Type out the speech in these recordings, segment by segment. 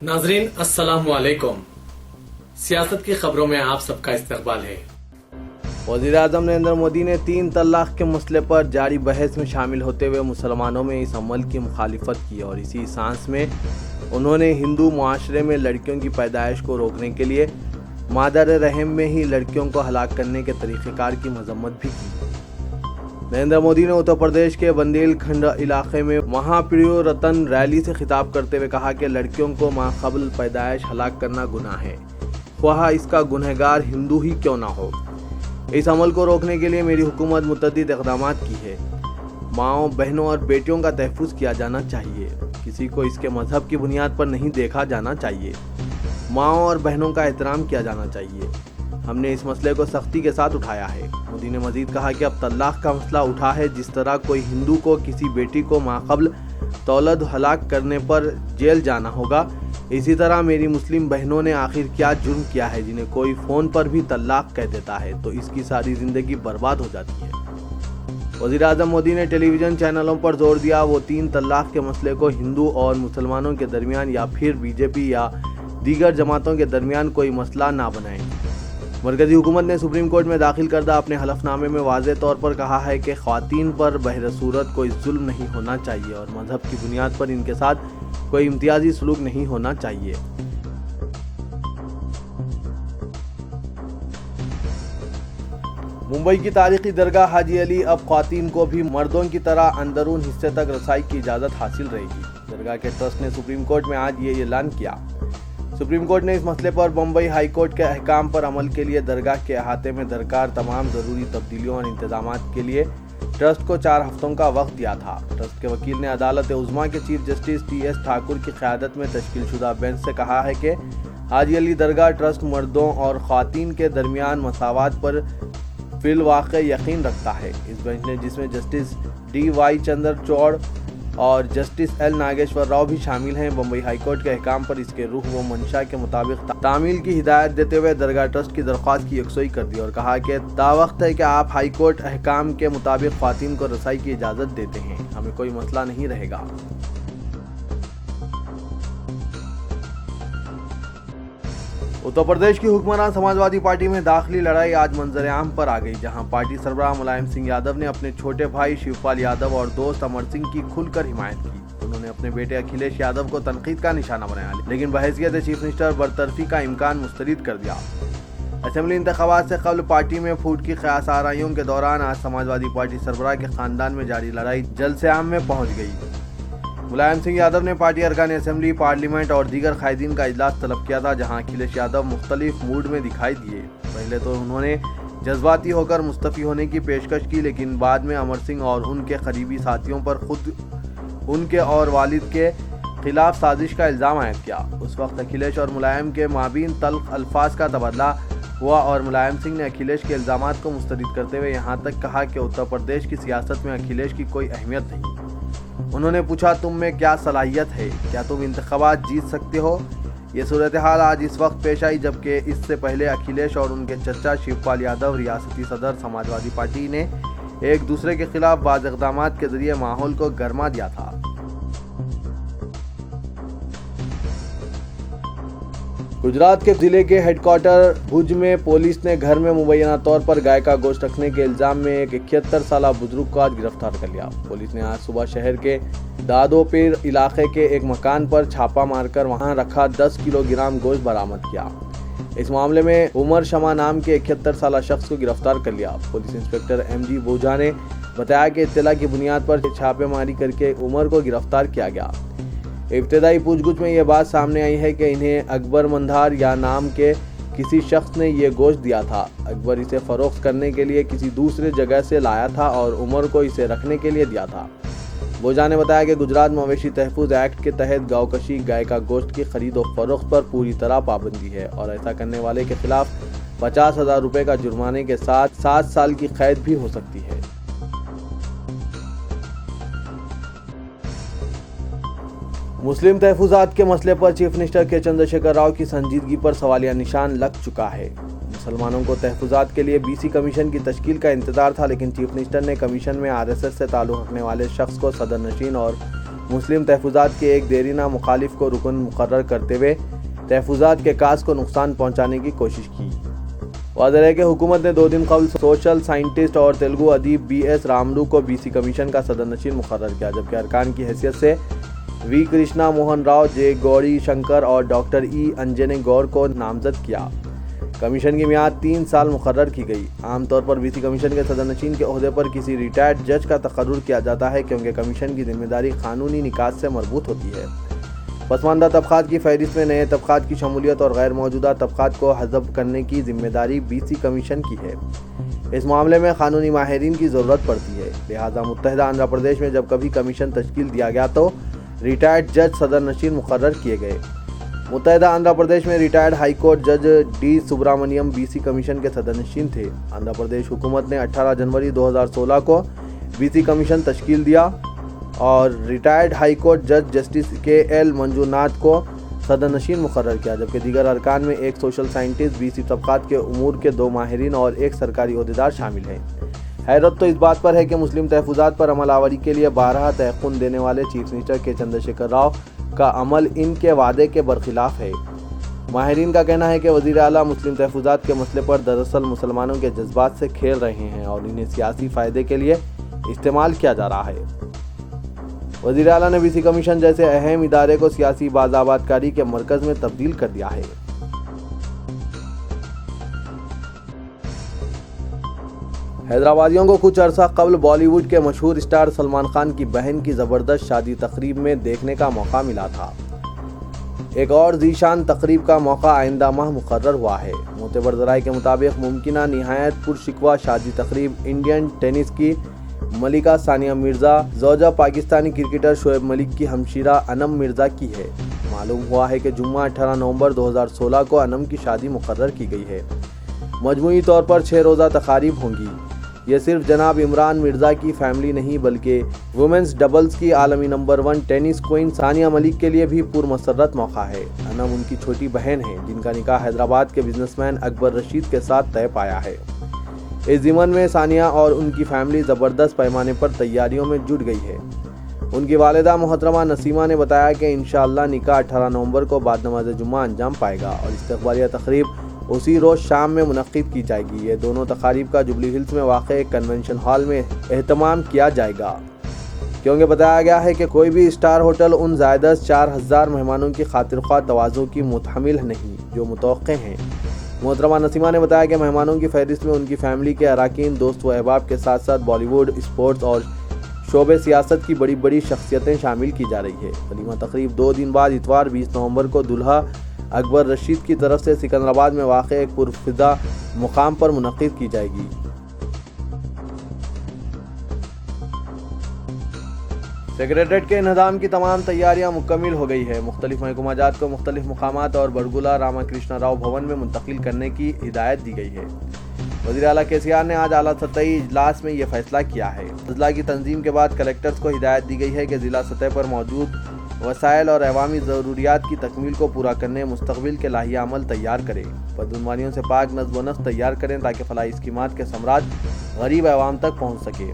नाजरीन अस्सलाम वालेकुम। सियासत की खबरों में आप सबका इस्तकबाल है। वज़ीर आज़म नरेंद्र मोदी ने 3 तलाक के मसले पर जारी बहस में शामिल होते हुए मुसलमानों में इस अमल की मुखालिफत की और इसी सांस में उन्होंने हिंदू मुआशरे में लड़कियों की पैदाइश को रोकने के लिए मादर रहम में ही लड़कियों को हलाक करने के तरीक़ेकार की मजम्मत भी की। नरेंद्र मोदी ने उत्तर प्रदेश के बंदेलखंड इलाके में महाप्रियोरतन रैली से खिताब करते हुए कहा कि लड़कियों को माक़बल पैदाइश हलाक करना गुनाह है, ख्वाह इसका गुनहगार हिंदू ही क्यों ना हो। इस अमल को रोकने के लिए मेरी हुकूमत मुतअद्दिद इक़दामात की है। माँओं, बहनों और बेटियों का तहफ़्फ़ुज़ किया जाना चाहिए। किसी को इसके मजहब की बुनियाद पर नहीं देखा जाना चाहिए। माँओं और बहनों का एहतराम किया जाना चाहिए। हमने इस मसले को सख्ती के साथ उठाया है। मोदी ने मजीद कहा कि अब तलाक का मसला उठा है। जिस तरह कोई हिंदू को किसी बेटी को माक़बल तौलद हलाक करने पर जेल जाना होगा, इसी तरह मेरी मुस्लिम बहनों ने आखिर क्या जुर्म किया है जिन्हें कोई फ़ोन पर भी तलाक कह देता है तो इसकी सारी ज़िंदगी बर्बाद हो जाती है। वज़ीर आज़म मोदी ने टेलीविज़न चैनलों पर जोर दिया वो 3 तलाक के मसले को हिंदू और मुसलमानों के दरमियान या फिर बीजेपी या दीगर जमातों के दरमियान कोई मसला ना बनाएं। मरकज़ी हुकूमत ने सुप्रीम कोर्ट में दाखिल करदा अपने हलफनामे में वाज़ेह तौर पर कहा है कि ख़वातीन पर बहरसूरत कोई जुल्म नहीं होना चाहिए और मज़हब की बुनियाद पर इनके साथ कोई इम्तियाजी सलूक नहीं होना चाहिए। मुंबई की तारीखी दरगाह हाजी अली अब ख़वातीन को भी मर्दों की तरह अंदरून हिस्से तक रसाई की इजाज़त हासिल रहेगी। दरगाह के ट्रस्ट ने सुप्रीम कोर्ट में आज ये ऐलान किया। सुप्रीम कोर्ट ने इस मसले पर बम्बई हाई कोर्ट के अहकाम पर अमल के लिए दरगाह के अहाते में दरकार तमाम ज़रूरी तब्दीलियों और इंतजामात के लिए ट्रस्ट को 4 हफ्तों का वक्त दिया था। ट्रस्ट के वकील ने अदालत उज़्मा के चीफ जस्टिस टी.एस. ठाकुर की क़यादत में तश्कीलशुदा बेंच से कहा है कि हाजी अली दरगाह ट्रस्ट मर्दों और ख़वातीन के दरमियान मसावत पर फिलवाक़े यकीन रखता है। इस बेंच ने, जिसमें जस्टिस D.Y. चंद्रचूड़ और जस्टिस L. नागेश्वर राव भी शामिल हैं, बम्बई हाई कोर्ट के अहकाम पर इसके रूह व मंशा के मुताबिक तामील की हिदायत देते हुए दरगाह ट्रस्ट की दरख्वास्त की यकसोई कर दी और कहा कि तावक्त है कि आप हाई कोर्ट अहकाम के मुताबिक ख़वातीन को रसाई की इजाज़त देते हैं, हमें कोई मसला नहीं रहेगा। उत्तर प्रदेश की हुक्मरान समाजवादी पार्टी में दाखिली लड़ाई आज मंजर आम पर आ गई, जहां पार्टी सरबराह मुलायम सिंह यादव ने अपने छोटे भाई शिवपाल यादव और दोस्त अमर सिंह की खुलकर हिमायत की। उन्होंने अपने बेटे अखिलेश यादव को तनकीद का निशाना बनाया, लेकिन बहैसियत चीफ मिनिस्टर बरतरफी का इम्कान मुस्तरद कर दिया। असेंबली इंतखाबात से कबल पार्टी में फूट की क़यास आराइयों के दौरान आज समाजवादी पार्टी सरबराह के खानदान में जारी लड़ाई जल्द से आम में पहुँच गई। मुलायम सिंह यादव ने पार्टी अरकान असेंबली, पार्लियामेंट और दीगर कायदीन का इजलास तलब किया था, जहां अखिलेश यादव मुख्तलिफ मूड में दिखाई दिए। पहले तो उन्होंने जज्बाती होकर मुस्तफ़ी होने की पेशकश की, लेकिन बाद में अमर सिंह और उनके करीबी साथियों पर खुद उनके और वालिद के खिलाफ साजिश का इल्ज़ाम आयद किया। उस वक्त अखिलेश और मुलायम के माबीन तल्ख अल्फाज का तबादला हुआ और मुलायम सिंह ने अखिलेश के इल्ज़ामात को मुस्तरद करते हुए यहाँ तक कहा कि उत्तर प्रदेश की सियासत में अखिलेश की कोई अहमियत नहीं। उन्होंने पूछा, तुम में क्या सलाहियत है, क्या तुम इंतखाबात जीत सकते हो? ये सूरत हाल आज इस वक्त पेश आई जबकि इससे पहले अखिलेश और उनके चचा शिवपाल यादव रियासती सदर समाजवादी पार्टी ने एक दूसरे के खिलाफ बाज़ इक़दामात के जरिए माहौल को गर्मा दिया था। गुजरात के जिले के हेडक्वार्टर भुज में पुलिस ने घर में मुबैना तौर पर गाय का गोश्त रखने के इल्ज़ाम में एक 71 साला बुजुर्ग को आज गिरफ्तार कर लिया। पुलिस ने आज सुबह शहर के दादोपीर इलाके के एक मकान पर छापा मारकर वहां रखा 10 किलोग्राम गोश्त बरामद किया। इस मामले में उमर शमा नाम के 71 साला शख्स को गिरफ्तार कर लिया। पुलिस इंस्पेक्टर MG बोझा ने बताया कि इत्तला की बुनियाद पर छापेमारी करके उमर को गिरफ्तार किया गया। इब्तदाई पूछगछ में यह बात सामने आई है कि इन्हें अकबर मंधार या नाम के किसी शख्स ने यह गोश्त दिया था। अकबर इसे फरोख्त करने के लिए किसी दूसरे जगह से लाया था और उमर को इसे रखने के लिए दिया था। बोझा ने बताया कि गुजरात मवेशी तहफ़्फ़ुज़ एक्ट के तहत गौकशी गाय का गोश्त की खरीद और फरोख्त पर पूरी तरह पाबंदी है और ऐसा करने वाले के खिलाफ 50,000 रुपये का जुर्माने के साथ 7 साल की कैद भी हो सकती है। मुस्लिम तहफ़्फ़ुज़ात के मसले पर चीफ मिनिस्टर के चंद्रशेखर राव की संजीदगी पर सवालिया निशान लग चुका है। मुसलमानों को तहफ़्फ़ुज़ात के लिए BC कमीशन की तश्कील का इंतजार था, लेकिन चीफ मिनिस्टर ने कमीशन में RSS से ताल्लुक़ रखने वाले शख्स को सदर नशीन और مسلم تحفظات کے ایک دیرینہ مخالف کو رکن مقرر کرتے ہوئے تحفظات کے کاز کو نقصان پہنچانے کی کوشش کی۔ واضح ہے کہ حکومت نے 2 دن قبل سوشل سائنٹسٹ اور تیلگو ادیب بی ایس راملو کو بی سی کمیشن کا صدر نشین مقرر کیا، جبکہ ارکان کی حیثیت سے وی کرشنا موہن راؤ، جے گوری شنکر اور ڈاکٹر ای انجنے گور کو نامزد کیا۔ کمیشن کی میعاد 3 سال مقرر کی گئی۔ عام طور پر بی سی کمیشن کے صدر نشین کے عہدے پر کسی ریٹائرڈ جج کا تقرر کیا جاتا ہے، کیونکہ کمیشن کی ذمہ داری قانونی نکات سے مربوط ہوتی ہے۔ پسماندہ طبقات کی فہرست میں نئے طبقات کی شمولیت اور غیر موجودہ طبقات کو حذف کرنے کی ذمہ داری بی سی کمیشن کی ہے۔ اس معاملے میں قانونی ماہرین کی ضرورت پڑتی ہے، لہذا متحدہ آندھرا پردیش میں جب کبھی کمیشن تشکیل دیا گیا تو ریٹائرڈ جج صدر نشین مقرر کیے گئے۔ متحدہ آندھرا پردیش میں ریٹائرڈ ہائی کورٹ جج D Subramaniam B C commission کے صدر نشین تھے۔ آندھرا پردیش حکومت نے 18 جنوری 2016 کو بی سی کمیشن تشکیل دیا اور ریٹائرڈ ہائی کورٹ جج جسٹس کے ایل منجوناتھ کو صدر نشین مقرر کیا، جبکہ دیگر ارکان میں ایک سوشل سائنٹسٹ، بی سی طبقات کے امور کے 2 ماہرین اور ایک سرکاری عہدیدار شامل ہیں۔ حیرت تو اس بات پر ہے کہ مسلم تحفظات پر عمل آوری کے لیے 12 تیقن دینے والے چیف منسٹر کے چندر شیکھر راؤ کا عمل ان کے وعدے کے برخلاف ہے۔ ماہرین کا کہنا ہے کہ وزیر اعلیٰ مسلم تحفظات کے مسئلے پر دراصل مسلمانوں کے جذبات سے کھیل رہے ہیں اور انہیں سیاسی فائدے کے لیے استعمال کیا جا رہا ہے۔ وزیر اعلیٰ نے بی سی کمیشن جیسے اہم ادارے کو سیاسی بازآباد کاری کے مرکز میں تبدیل کر دیا ہے۔ حیدرآبادیوں کو کچھ عرصہ قبل بالی ووڈ کے مشہور اسٹار سلمان خان کی بہن کی زبردست شادی تقریب میں دیکھنے کا موقع ملا تھا۔ ایک اور ذیشان تقریب کا موقع آئندہ ماہ مقرر ہوا ہے۔ معتبر ذرائع کے مطابق ممکنہ نہایت پرشکوہ شادی تقریب انڈین ٹینس کی ملکہ ثانیہ مرزا زوجہ پاکستانی کرکٹر شعیب ملک کی ہمشیرہ انم مرزا کی ہے۔ معلوم ہوا ہے کہ جمعہ 18 نومبر 2016 کو انم کی شادی مقرر کی گئی ہے۔ مجموعی طور پر 6 روزہ تقاریب ہوں گی۔ یہ صرف جناب عمران مرزا کی فیملی نہیں بلکہ وومنز ڈبلز کی عالمی نمبر 1 ٹینس کوئن ثانیہ ملک کے لیے بھی پرمسرت موقع ہے۔ انم ان کی چھوٹی بہن ہیں جن کا نکاح حیدرآباد کے بزنس مین اکبر رشید کے ساتھ طے پایا ہے۔ اس ضمن میں ثانیہ اور ان کی فیملی زبردست پیمانے پر تیاریوں میں جٹ گئی ہے۔ ان کی والدہ محترمہ نسیمہ نے بتایا کہ انشاءاللہ نکاح 18 نومبر کو بعد نماز جمعہ انجام پائے گا اور استقبالیہ تقریب اسی روز شام میں منعقد کی جائے گی۔ یہ دونوں تقاریب کا جوبلی ہلز میں واقع ایک کنونشن ہال میں اہتمام کیا جائے گا، کیونکہ بتایا گیا ہے کہ کوئی بھی اسٹار ہوٹل ان زائد از 4000 مہمانوں کی خاطر خواہ تواضع کی متحمل نہیں جو متوقع ہیں۔ محترمہ نسیمہ نے بتایا کہ مہمانوں کی فہرست میں ان کی فیملی کے اراکین، دوست و احباب کے ساتھ ساتھ بالی ووڈ، اسپورٹس اور شعبے سیاست کی بڑی بڑی شخصیتیں شامل کی جا رہی ہے۔ ولیمہ تقریب 2 دن بعد اتوار 20 نومبر کو دلہا اکبر رشید کی طرف سے سکندرآباد میں واقع ایک پرفضا مقام پر منعقد کی جائے گی۔ سیکریٹریٹ کے انہدام کی تمام تیاریاں مکمل ہو گئی ہے۔ مختلف محکمہ جات کو مختلف مقامات اور برگولا راما کرشنا راؤ بھون میں منتقل کرنے کی ہدایت دی گئی ہے۔ وزیر اعلیٰ کے سی آر نے آج اعلیٰ سطحی اجلاس میں یہ فیصلہ کیا ہے۔ اضلاع کی تنظیم کے بعد کلکٹرز کو ہدایت دی گئی ہے کہ ضلع سطح پر موجود وسائل اور عوامی ضروریات کی تکمیل کو پورا کرنے مستقبل کے لائحہ عمل تیار کریں، بدعنوانیوں سے پاک نظم و نسق تیار کریں تاکہ فلاحی اسکیمات کے ثمرات غریب عوام تک پہنچ سکے۔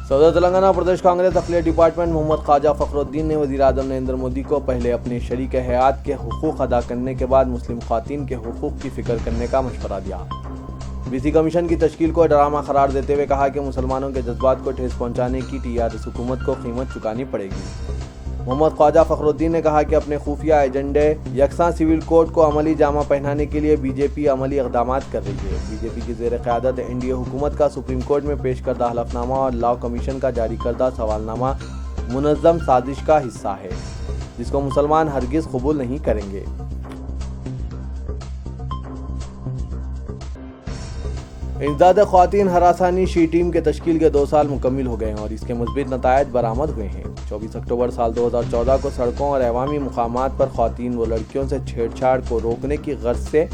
صدر تلنگانہ پردیش کانگریس اقلیت ڈپارٹمنٹ محمد خواجہ فخر الدین نے وزیر اعظم نریندر مودی کو پہلے اپنے شریک حیات کے حقوق ادا کرنے کے بعد مسلم خواتین کے حقوق کی فکر کرنے کا مشورہ دیا۔ بی سی کمیشن کی تشکیل کو ڈرامہ قرار دیتے ہوئے کہا کہ مسلمانوں کے جذبات کو ٹھیس پہنچانے کی TRS حکومت کو قیمت چکانی پڑے گی۔ محمد خواجہ فخر الدین نے کہا کہ اپنے خفیہ ایجنڈے یکساں سول کوڈ کو عملی جامہ پہنانے کے لیے بی جے پی عملی اقدامات کر رہی ہے۔ بی جے پی کی زیر قیادت NDA حکومت کا سپریم کورٹ میں پیش کردہ حلفنامہ اور لاء کمیشن کا جاری کردہ سوالنامہ منظم سازش کا حصہ ہے جس کو مسلمان ہرگز قبول نہیں کریں گے۔ انسداد خواتین ہراسانی شی ٹیم کے تشکیل کے 2 سال مکمل ہو گئے ہیں اور اس کے مثبت نتائج برآمد ہوئے ہیں۔ 24 اکتوبر سال 2014 کو سڑکوں اور عوامی مقامات پر خواتین و لڑکیوں سے چھیڑ چھاڑ کو روکنے کی غرض سے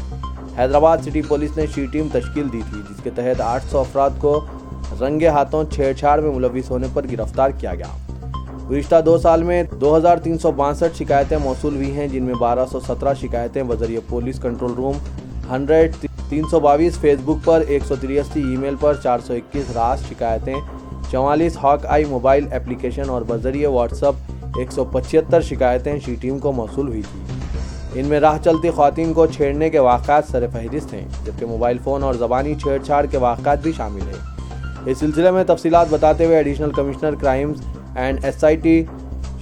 حیدرآباد سٹی پولیس نے شی ٹیم تشکیل دی تھی، جس کے تحت 800 افراد کو رنگے ہاتھوں چھیڑ چھاڑ میں ملوث ہونے پر گرفتار کیا گیا۔ گزشتہ 2 سال میں 2362 شکایتیں موصول ہوئی ہیں، جن میں 1217 شکایتیں بذریعہ police control room 100 322 Facebook पर, 183 ईमेल पर, 421 रास शिकायतें, 44 हॉक आई मोबाइल एप्लीकेशन और बजरिए व्हाट्सएप 175 शिकायतें शी टीम को मौसूल हुई थी। इनमें राह चलती ख़वातीन को छेड़ने के वाक़ात सरफ़हरिस्त हैं, जबकि मोबाइल फ़ोन और ज़बानी छेड़छाड़ के वाक़ात भी शामिल हैं। इस सिलसिले में तफसीलात बताते हुए additional commissioner crimes and SIT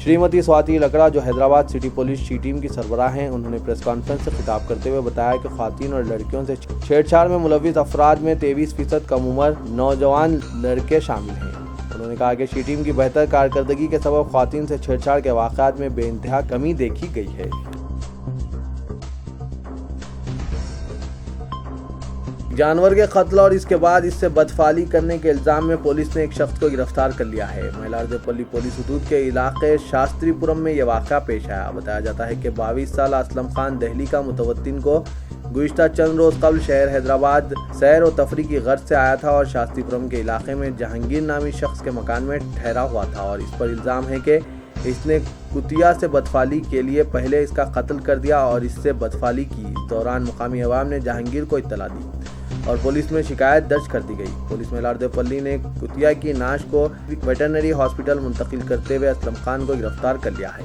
Shrimati Swati Lakra, जो Hyderabad city police she team की सरबराह हैं, उन्होंने प्रेस कॉन्फ्रेंस से खिताब करते हुए बताया कि ख़वातीन और लड़कियों से छेड़छाड़ में मुलव्विस अफराद में 23% कम उम्र नौजवान लड़के शामिल हैं। उन्होंने कहा कि शी टीम की बेहतर कारकर्दगी के सबब ख़वातीन से छेड़छाड़ के वाक़ात में बेइंतहा कमी देखी गई है। जानवर के कत्ल और इसके बाद इससे बदफाली करने के इल्ज़ाम में पुलिस ने एक शख्स को गिरफ्तार कर लिया है। महिलारदेपल्ली पुलिस हदूद के इलाके शास्त्रीपुरम में यह वाक़ा पेश आया। बताया जाता है कि 22 साल असलम खान दहली का मुतवत्तिन को गुज़िश्ता चंद रोज़ कबल शहर हैदराबाद सैर व तफरी की गर्ज से आया था और शास्त्रीपुरम के इलाके में जहांगीर नामी शख्स के मकान में ठहरा हुआ था और इस पर इल्ज़ाम है कि इसने कुतिया से बदफाली के लिए पहले इसका कत्ल कर दिया और इससे बदफाली की। इस दौरान मुकामी अवाम ने जहांगीर को इत्तला दी और पुलिस में शिकायत दर्ज कर दी गई। पुलिस महिलारदेपल्ली ने कुतिया की नाश को वेटरनरी हॉस्पिटल मुंतकिल करते हुए असलम खान को गिरफ्तार कर लिया है।